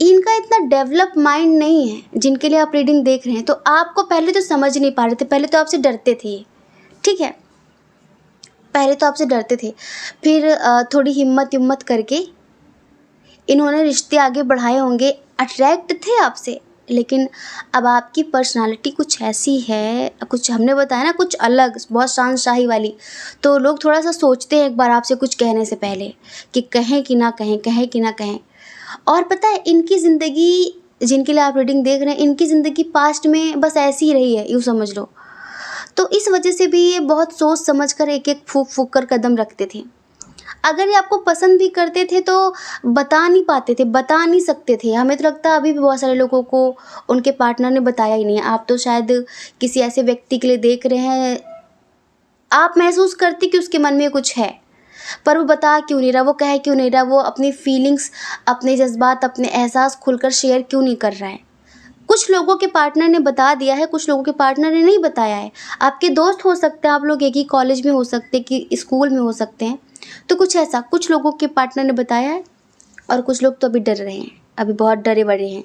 इनका इतना डेवलप माइंड नहीं है जिनके लिए आप रीडिंग देख रहे हैं। तो आपको पहले तो समझ नहीं पा रहे थे, पहले तो आपसे डरते थे, ठीक है, पहले तो आपसे डरते थे। फिर थोड़ी हिम्मत करके इन्होंने रिश्ते आगे बढ़ाए होंगे, अट्रैक्ट थे आपसे। लेकिन अब आपकी पर्सनालिटी कुछ ऐसी है, कुछ हमने बताया ना, कुछ अलग, बहुत शानशाही वाली। तो लोग थोड़ा सा सोचते हैं एक बार आपसे कुछ कहने से पहले कि कहें कि ना कहें, कहें कि ना कहें। और पता है इनकी ज़िंदगी, जिनके लिए आप रीडिंग देख रहे हैं, इनकी ज़िंदगी पास्ट में बस ऐसी ही रही है, यूँ समझ लो। तो इस वजह से भी ये बहुत सोच समझ कर एक एक फूक फूक कर कदम रखते थे। अगर ये आपको पसंद भी करते थे तो बता नहीं पाते थे, बता नहीं सकते थे। हमें तो लगता है अभी भी बहुत सारे लोगों को उनके पार्टनर ने बताया ही नहीं है। आप तो शायद किसी ऐसे व्यक्ति के लिए देख रहे हैं, आप महसूस करती कि उसके मन में कुछ है, पर वो बता क्यों नहीं रहा, वो कह क्यों नहीं रहा, वो अपनी फीलिंग्स, अपने जज्बात, अपने एहसास खुलकर शेयर क्यों नहीं कर रहा है। कुछ लोगों के पार्टनर ने बता दिया है, कुछ लोगों के पार्टनर ने नहीं बताया है। आपके दोस्त हो सकते हैं, आप लोग एक ही कॉलेज में हो सकते हैं कि स्कूल में हो सकते हैं, तो कुछ ऐसा कुछ लोगों के पार्टनर ने बताया है और कुछ लोग तो अभी डर रहे हैं, अभी बहुत डरे बड़े हैं,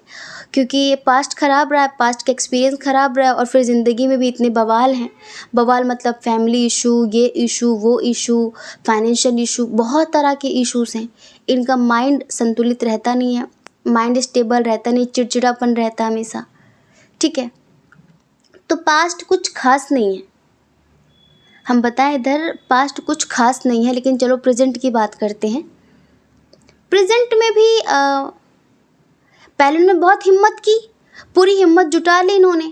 क्योंकि ये पास्ट ख़राब रहा है, पास्ट का एक्सपीरियंस ख़राब रहा है और फिर ज़िंदगी में भी इतने बवाल हैं। बवाल मतलब फैमिली इशू, ये इशू, वो इशू, फाइनेंशियल इशू, बहुत तरह के इश्यूज़ हैं। इनका माइंड संतुलित रहता नहीं है, माइंड स्टेबल रहता नहीं, चिड़चिड़ापन रहता है हमेशा। ठीक है, तो पास्ट कुछ खास नहीं है, हम बताएं इधर पास्ट कुछ खास नहीं है, लेकिन चलो प्रेजेंट की बात करते हैं। प्रेजेंट में भी पहले उन्होंने बहुत हिम्मत की, पूरी हिम्मत जुटा ली इन्होंने।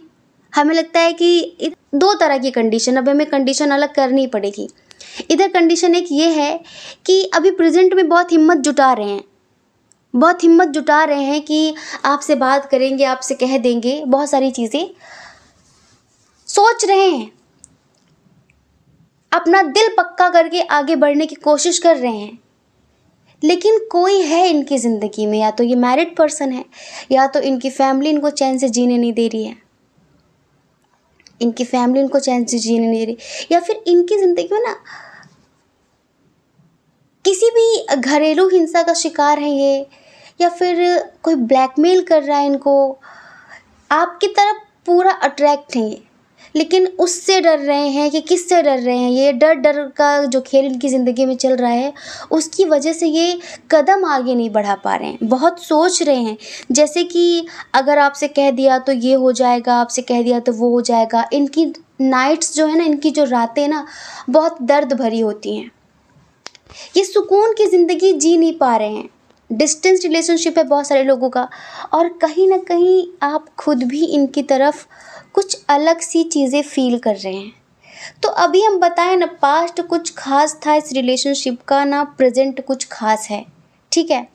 हमें लगता है कि दो तरह की कंडीशन, अब हमें कंडीशन अलग करनी पड़ेगी। इधर कंडीशन एक ये है कि अभी प्रेजेंट में बहुत हिम्मत जुटा रहे हैं, बहुत हिम्मत जुटा रहे हैं कि आपसे बात करेंगे, आपसे कह देंगे, बहुत सारी चीज़ें सोच रहे हैं, अपना दिल पक्का करके आगे बढ़ने की कोशिश कर रहे हैं। लेकिन कोई है इनकी ज़िंदगी में, या तो ये मैरिड पर्सन है, या तो इनकी फैमिली इनको चैन से जीने नहीं दे रही है, इनकी फैमिली इनको चैन से जीने नहीं दे रही, या फिर इनकी ज़िंदगी में ना किसी भी घरेलू हिंसा का शिकार है ये, या फिर कोई ब्लैकमेल कर रहा है इनको, आपकी तरफ पूरा अट्रैक्ट हैं ये, लेकिन उससे डर रहे हैं कि किससे डर रहे हैं, ये डर डर का जो खेल इनकी ज़िंदगी में चल रहा है उसकी वजह से ये कदम आगे नहीं बढ़ा पा रहे हैं। बहुत सोच रहे हैं, जैसे कि अगर आपसे कह दिया तो ये हो जाएगा, आपसे कह दिया तो वो हो जाएगा। इनकी नाइट्स जो है ना, इनकी जो रातें ना बहुत दर्द भरी होती हैं, ये सुकून की ज़िंदगी जी नहीं पा रहे हैं। डिस्टेंस रिलेशनशिप है बहुत सारे लोगों का, और कहीं ना कहीं आप खुद भी इनकी तरफ कुछ अलग सी चीज़ें फील कर रहे हैं। तो अभी हम बताएं ना, पास्ट कुछ खास था इस रिलेशनशिप का, ना प्रेजेंट कुछ खास है। ठीक है,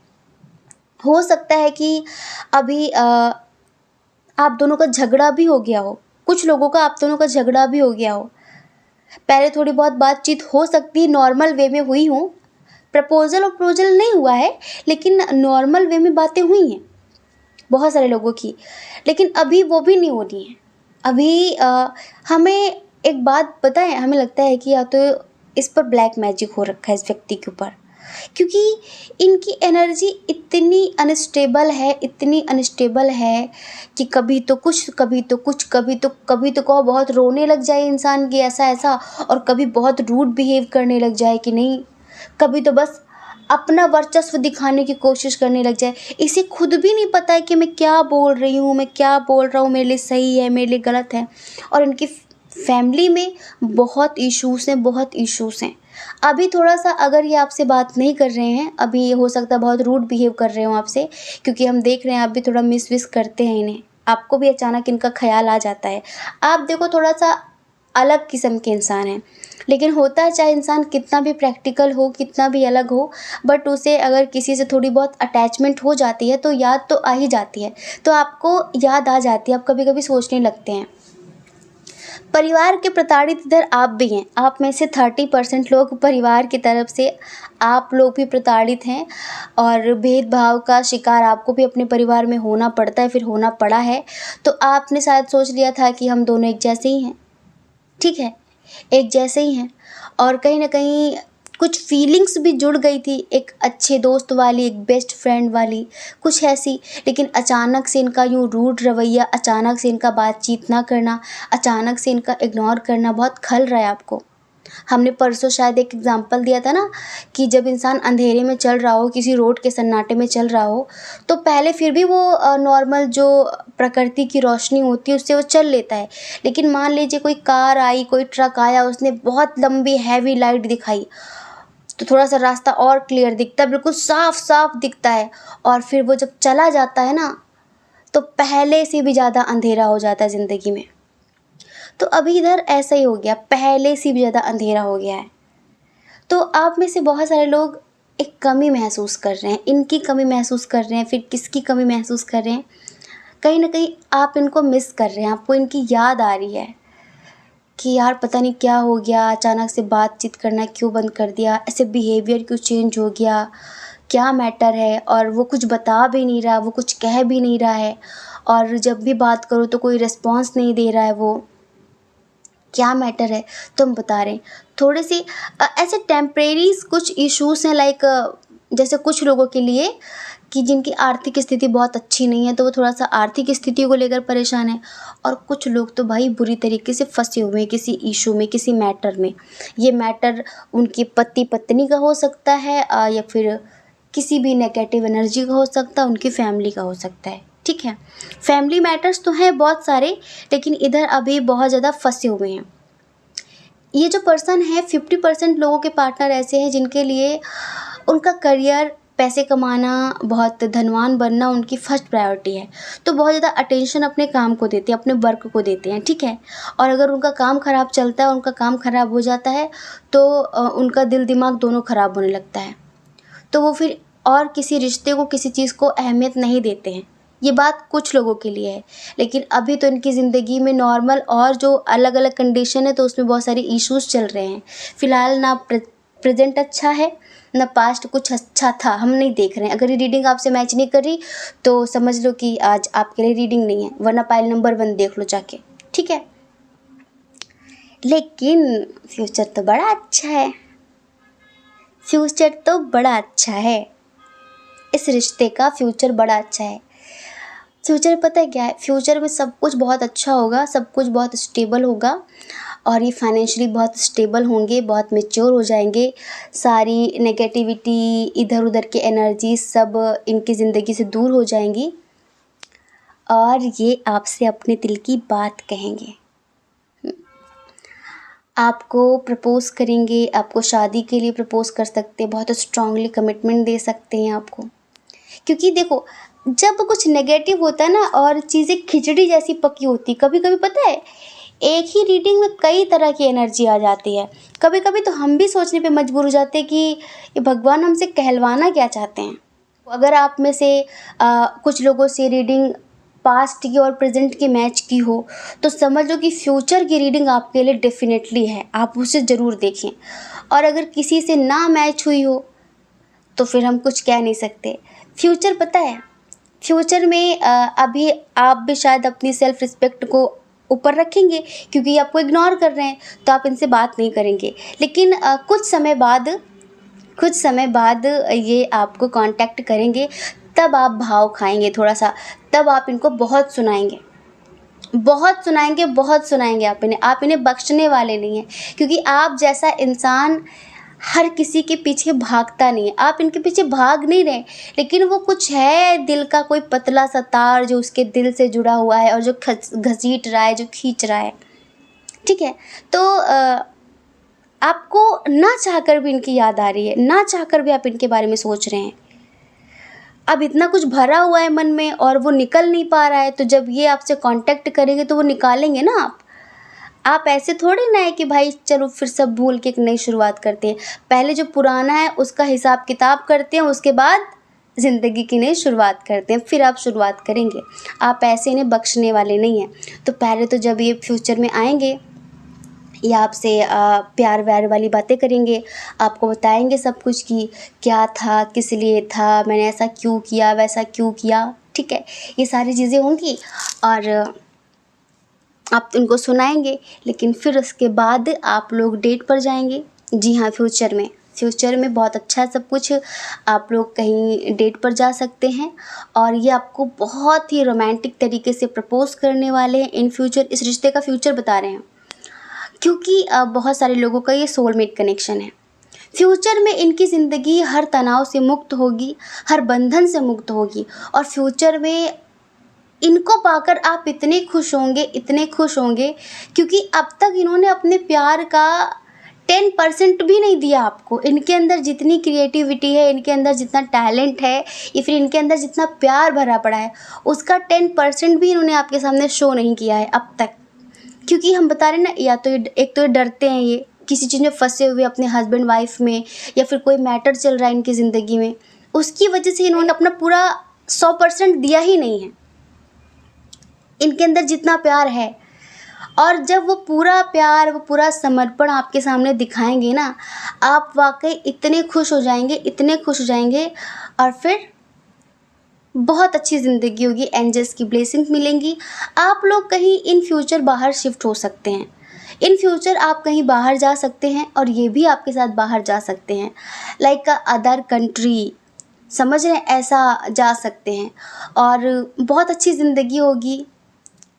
हो सकता है कि अभी आप दोनों का झगड़ा भी हो गया हो, कुछ लोगों का आप दोनों का झगड़ा भी हो गया हो, पहले थोड़ी बहुत बातचीत हो सकती है, नॉर्मल वे में हुई हो, प्रपोजल और प्रोजल नहीं हुआ है, लेकिन नॉर्मल वे में बातें हुई हैं बहुत सारे लोगों की, लेकिन अभी वो भी नहीं हो रही हैं। अभी हमें एक बात पता है, हमें लगता है कि या तो इस पर ब्लैक मैजिक हो रखा है इस व्यक्ति के ऊपर, क्योंकि इनकी एनर्जी इतनी अनस्टेबल है, इतनी अनस्टेबल है कि कभी तो कुछ, कभी तो कुछ, कभी तो कहो बहुत रोने लग जाए इंसान की ऐसा ऐसा, और कभी बहुत रूड बिहेव करने लग जाए कि नहीं, कभी तो बस अपना वर्चस्व दिखाने की कोशिश करने लग जाए। इसे खुद भी नहीं पता है कि मैं क्या बोल रही हूँ, मैं क्या बोल रहा हूँ, मेरे लिए सही है, मेरे लिए गलत है। और इनकी फैमिली में बहुत इश्यूज़ हैं, बहुत इश्यूज़ हैं। अभी थोड़ा सा अगर ये आपसे बात नहीं कर रहे हैं, अभी ये हो सकता है बहुत रूड बिहेव कर रहे हो आपसे, क्योंकि हम देख रहे हैं आप भी थोड़ा मिस विस करते हैं इन्हें, आपको भी अचानक इनका ख्याल आ जाता है। आप देखो थोड़ा सा अलग किस्म के इंसान हैं, लेकिन होता है चाहे इंसान कितना भी प्रैक्टिकल हो, कितना भी अलग हो, बट उसे अगर किसी से थोड़ी बहुत अटैचमेंट हो जाती है तो याद तो आ ही जाती है, तो आपको याद आ जाती है, आप कभी कभी सोचने लगते हैं। परिवार के प्रताड़ित इधर आप भी हैं, आप में से 30% लोग परिवार की तरफ से, आप लोग भी प्रताड़ित हैं, और भेदभाव का शिकार आपको भी अपने परिवार में होना पड़ता है, फिर होना पड़ा है। तो आपने शायद सोच लिया था कि हम दोनों एक जैसे ही हैं, ठीक है, एक जैसे ही हैं, और कहीं ना कहीं कुछ फीलिंग्स भी जुड़ गई थी, एक अच्छे दोस्त वाली, एक बेस्ट फ्रेंड वाली, कुछ ऐसी। लेकिन अचानक से इनका यूँ रूड रवैया, अचानक से इनका बातचीत ना करना, अचानक से इनका इग्नोर करना बहुत खल रहा है आपको। हमने परसों शायद एक एग्जांपल दिया था ना, कि जब इंसान अंधेरे में चल रहा हो, किसी रोड के सन्नाटे में चल रहा हो, तो पहले फिर भी वो नॉर्मल जो प्रकृति की रोशनी होती है उससे वो चल लेता है। लेकिन मान लीजिए कोई कार आई, कोई ट्रक आया, उसने बहुत लंबी हैवी लाइट दिखाई, तो थोड़ा सा रास्ता और क्लियर दिखता है, बिल्कुल साफ साफ दिखता है, और फिर वो जब चला जाता है ना, तो पहले से भी ज़्यादा अंधेरा हो जाता है ज़िंदगी में। तो अभी इधर ऐसा ही हो गया, पहले से भी ज़्यादा अंधेरा हो गया है। तो आप में से बहुत सारे लोग एक कमी महसूस कर रहे हैं, इनकी कमी महसूस कर रहे हैं, फिर किसकी कमी महसूस कर रहे हैं, कहीं ना कहीं आप इनको मिस कर रहे हैं, आपको इनकी याद आ रही है। कि यार पता नहीं क्या हो गया, अचानक से बातचीत करना क्यों बंद कर दिया, ऐसे बिहेवियर क्यों चेंज हो गया, क्या मैटर है। और वो कुछ बता भी नहीं रहा, वो कुछ कह भी नहीं रहा है, और जब भी बात करो तो कोई रिस्पॉन्स नहीं दे रहा है, वो क्या मैटर है। तो हम बता रहे हैं थोड़े से ऐसे टेम्परेरी कुछ इश्यूज हैं, लाइक जैसे कुछ लोगों के लिए कि जिनकी आर्थिक स्थिति बहुत अच्छी नहीं है, तो वो थोड़ा सा आर्थिक स्थिति को लेकर परेशान है। और कुछ लोग तो भाई बुरी तरीके से फंसे हुए हैं किसी इशू में, किसी मैटर में। ये मैटर उनके पति पत्नी का हो सकता है, या फिर किसी भी नेगेटिव एनर्जी का हो सकता है, उनकी फैमिली का हो सकता है। ठीक है, फैमिली मैटर्स तो हैं बहुत सारे, लेकिन इधर अभी बहुत ज़्यादा फंसे हुए हैं। ये जो पर्सन है, 50% लोगों के पार्टनर ऐसे हैं जिनके लिए उनका करियर, पैसे कमाना, बहुत धनवान बनना उनकी फर्स्ट प्रायोरिटी है। तो बहुत ज़्यादा अटेंशन अपने काम को देते हैं, अपने वर्क को देते हैं। ठीक है, और अगर उनका काम ख़राब चलता है, उनका काम ख़राब हो जाता है, तो उनका दिल दिमाग दोनों ख़राब होने लगता है। तो वो फिर और किसी रिश्ते को, किसी चीज़ को अहमियत नहीं देते हैं। ये बात कुछ लोगों के लिए है, लेकिन अभी तो इनकी ज़िंदगी में नॉर्मल और जो अलग अलग कंडीशन है, तो उसमें बहुत सारे इश्यूज़ चल रहे हैं। फ़िलहाल ना प्रेजेंट अच्छा है, ना पास्ट कुछ अच्छा था, हम नहीं देख रहे हैं। अगर ये रीडिंग आपसे मैच नहीं कर रही तो समझ लो कि आज आपके लिए रीडिंग नहीं है, वरना पाइल नंबर 1 देख लो जाके। ठीक है, लेकिन फ्यूचर तो बड़ा अच्छा है, फ्यूचर तो बड़ा अच्छा है, इस रिश्ते का फ्यूचर बड़ा अच्छा है। फ्यूचर पता है क्या है, फ्यूचर में सब कुछ बहुत अच्छा होगा, सब कुछ बहुत स्टेबल होगा, और ये फाइनेंशियली बहुत स्टेबल होंगे, बहुत मैच्योर हो जाएंगे। सारी नेगेटिविटी, इधर उधर की एनर्जी सब इनकी ज़िंदगी से दूर हो जाएंगी, और ये आपसे अपने दिल की बात कहेंगे, आपको प्रपोज़ करेंगे, आपको शादी के लिए प्रपोज़ कर सकते हैं, बहुत स्ट्रांगली कमिटमेंट दे सकते हैं आपको। क्योंकि देखो, जब कुछ नेगेटिव होता है ना, और चीज़ें खिचड़ी जैसी पकी होती, कभी कभी पता है एक ही रीडिंग में कई तरह की एनर्जी आ जाती है। कभी कभी तो हम भी सोचने पे मजबूर हो जाते हैं कि ये भगवान हमसे कहलवाना क्या चाहते हैं। अगर आप में से कुछ लोगों से रीडिंग पास्ट की और प्रेजेंट की मैच की हो, तो समझ लो कि फ्यूचर की रीडिंग आपके लिए डेफिनेटली है, आप उसे ज़रूर देखें। और अगर किसी से ना मैच हुई हो तो फिर हम कुछ कह नहीं सकते। फ्यूचर पता है, फ्यूचर में अभी आप भी शायद अपनी सेल्फ रिस्पेक्ट को ऊपर रखेंगे, क्योंकि आपको इग्नोर कर रहे हैं तो आप इनसे बात नहीं करेंगे। लेकिन कुछ समय बाद ये आपको कांटेक्ट करेंगे, तब आप भाव खाएंगे थोड़ा सा, तब आप इनको बहुत सुनाएंगे, बहुत सुनाएंगे, बहुत सुनाएंगे। आप इन्हें बख्शने वाले नहीं हैं, क्योंकि आप जैसा इंसान हर किसी के पीछे भागता नहीं है। आप इनके पीछे भाग नहीं रहे, लेकिन वो कुछ है दिल का कोई पतला सा तार जो उसके दिल से जुड़ा हुआ है, और जो घसीट रहा है, जो खींच रहा है। ठीक है, तो आपको ना चाहकर भी इनकी याद आ रही है, ना चाहकर भी आप इनके बारे में सोच रहे हैं। अब इतना कुछ भरा हुआ है मन में और वो निकल नहीं पा रहा है, तो जब ये आपसे कांटेक्ट करेंगे तो वो निकालेंगे ना। आप ऐसे थोड़ी ना है कि भाई चलो फिर सब भूल के एक नई शुरुआत करते हैं। पहले जो पुराना है उसका हिसाब किताब करते हैं, उसके बाद ज़िंदगी की नई शुरुआत करते हैं, फिर आप शुरुआत करेंगे। आप ऐसे इन्हें बख्शने वाले नहीं हैं। तो पहले तो जब ये फ्यूचर में आएंगे, ये आपसे प्यार व्यार वाली बातें करेंगे, आपको बताएंगे सब कुछ कि क्या था, किस लिए था, मैंने ऐसा क्यों किया, वैसा क्यों किया। ठीक है, ये सारी चीज़ें होंगी और आप उनको सुनाएंगे। लेकिन फिर उसके बाद आप लोग डेट पर जाएंगे। जी हाँ, फ्यूचर में बहुत अच्छा सब कुछ, आप लोग कहीं डेट पर जा सकते हैं, और ये आपको बहुत ही रोमांटिक तरीके से प्रपोज़ करने वाले हैं इन फ्यूचर। इस रिश्ते का फ्यूचर बता रहे हैं, क्योंकि बहुत सारे लोगों का ये सोलमेट कनेक्शन है। फ्यूचर में इनकी ज़िंदगी हर तनाव से मुक्त होगी, हर बंधन से मुक्त होगी, और फ्यूचर में इनको पाकर आप इतने खुश होंगे, इतने खुश होंगे, क्योंकि अब तक इन्होंने अपने प्यार का 10% भी नहीं दिया आपको। इनके अंदर जितनी क्रिएटिविटी है, इनके अंदर जितना टैलेंट है, या फिर इनके अंदर जितना प्यार भरा पड़ा है, उसका 10% भी इन्होंने आपके सामने शो नहीं किया है अब तक। क्योंकि हम बता रहे हैं ना, या तो एक तो ये डरते हैं, ये किसी चीज़ में फंसे हुए अपने हस्बैंड वाइफ में, या फिर कोई मैटर चल रहा है इनकी ज़िंदगी में, उसकी वजह से इन्होंने अपना पूरा 100% दिया ही नहीं है। इनके अंदर जितना प्यार है, और जब वो पूरा प्यार, वो पूरा समर्पण आपके सामने दिखाएंगे ना, आप वाकई इतने खुश हो जाएंगे, इतने खुश हो जाएंगे। और फिर बहुत अच्छी ज़िंदगी होगी, एंजल्स की ब्लेसिंग मिलेंगी। आप लोग कहीं इन फ्यूचर बाहर शिफ्ट हो सकते हैं, इन फ्यूचर आप कहीं बाहर जा सकते हैं और ये भी आपके साथ बाहर जा सकते हैं, लाइक अदर कंट्री, समझ रहे हैं, ऐसा जा सकते हैं। और बहुत अच्छी ज़िंदगी होगी,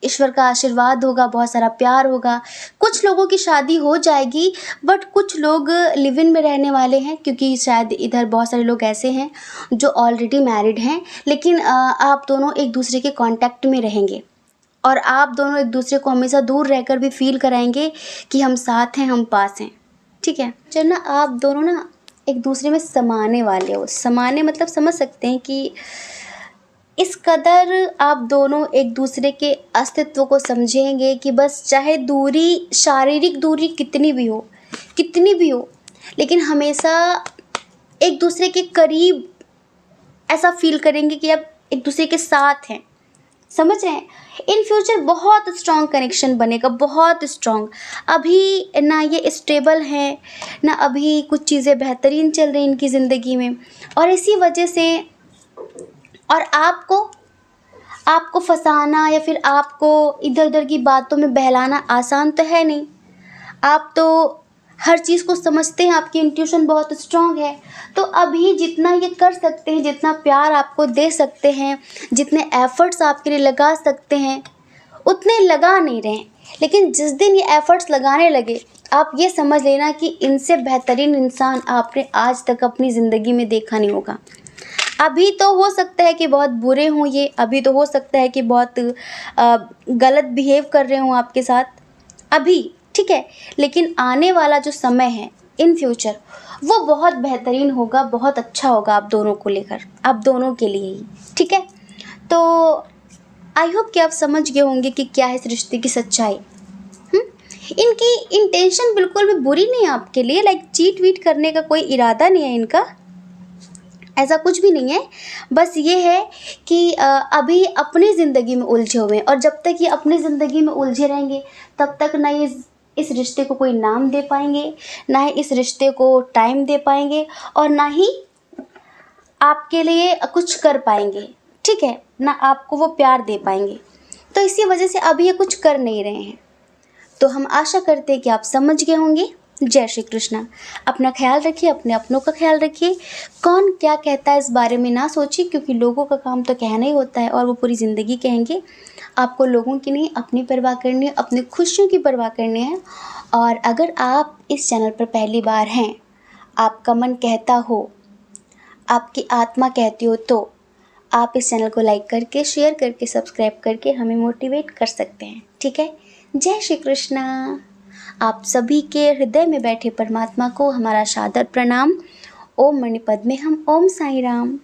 ईश्वर का आशीर्वाद होगा, बहुत सारा प्यार होगा। कुछ लोगों की शादी हो जाएगी, बट कुछ लोग लिव इन में रहने वाले हैं, क्योंकि शायद इधर बहुत सारे लोग ऐसे हैं जो ऑलरेडी मैरिड हैं, लेकिन आप दोनों एक दूसरे के कांटेक्ट में रहेंगे और आप दोनों एक दूसरे को हमेशा दूर रहकर भी फील कराएंगे कि हम साथ हैं, हम पास हैं। ठीक है, जब ना आप दोनों ना एक दूसरे में समाने वाले हो, समाने मतलब समझ सकते हैं कि इस कदर आप दोनों एक दूसरे के अस्तित्व को समझेंगे कि बस चाहे दूरी, शारीरिक दूरी कितनी भी हो, कितनी भी हो, लेकिन हमेशा एक दूसरे के करीब ऐसा फील करेंगे कि आप एक दूसरे के साथ हैं। समझ रहे हैं? इन फ्यूचर बहुत स्ट्रॉन्ग कनेक्शन बनेगा, बहुत स्ट्रॉन्ग। अभी ना ये स्टेबल है, ना अभी कुछ चीज़ें बेहतरीन चल रही इनकी ज़िंदगी में, और इसी वजह से, और आपको फंसाना या फिर आपको इधर उधर की बातों में बहलाना आसान तो है नहीं। आप तो हर चीज़ को समझते हैं, आपकी इंट्यूशन बहुत स्ट्रांग है। तो अभी जितना ये कर सकते हैं, जितना प्यार आपको दे सकते हैं, जितने एफर्ट्स आपके लिए लगा सकते हैं, उतने लगा नहीं रहे हैं। लेकिन जिस दिन ये एफर्ट्स लगाने लगे, आप ये समझ लेना कि इनसे बेहतरीन इंसान आपने आज तक अपनी ज़िंदगी में देखा नहीं होगा। अभी तो हो सकता है कि बहुत बुरे हों ये, अभी तो हो सकता है कि बहुत गलत बिहेव कर रहे हों आपके साथ अभी, ठीक है, लेकिन आने वाला जो समय है इन फ्यूचर, वो बहुत बेहतरीन होगा, बहुत अच्छा होगा आप दोनों को लेकर, आप दोनों के लिए ही। ठीक है, तो आई होप कि आप समझ गए होंगे कि क्या है इस रिश्ते की सच्चाई। इनकी इंटेंशन बिल्कुल भी बुरी नहीं है आपके लिए, लाइक चीट वीट करने का कोई इरादा नहीं है इनका, ऐसा कुछ भी नहीं है। बस ये है कि अभी अपनी ज़िंदगी में उलझे हुए हैं, और जब तक ये अपनी ज़िंदगी में उलझे रहेंगे तब तक ना ये इस रिश्ते को कोई नाम दे पाएंगे, ना ही इस रिश्ते को टाइम दे पाएंगे, और ना ही आपके लिए कुछ कर पाएंगे। ठीक है ना, आपको वो प्यार दे पाएंगे। तो इसी वजह से अभी ये कुछ कर नहीं रहे हैं। तो हम आशा करते हैं कि आप समझ गए होंगे। जय श्री कृष्णा। अपना ख्याल रखिए, अपने अपनों का ख्याल रखिए। कौन क्या कहता है इस बारे में ना सोचिए, क्योंकि लोगों का काम तो कहना ही होता है और वो पूरी ज़िंदगी कहेंगे। आपको लोगों की नहीं, अपनी परवाह करनी है, अपनी खुशियों की परवाह करनी है। और अगर आप इस चैनल पर पहली बार हैं, आपका मन कहता हो, आपकी आत्मा कहती हो, तो आप इस चैनल को लाइक करके, शेयर करके, सब्सक्राइब करके हमें मोटिवेट कर सकते हैं। ठीक है, जय श्री कृष्णा। आप सभी के हृदय में बैठे परमात्मा को हमारा सादर प्रणाम। ओम मणिपद्मे हम, ओम साई राम।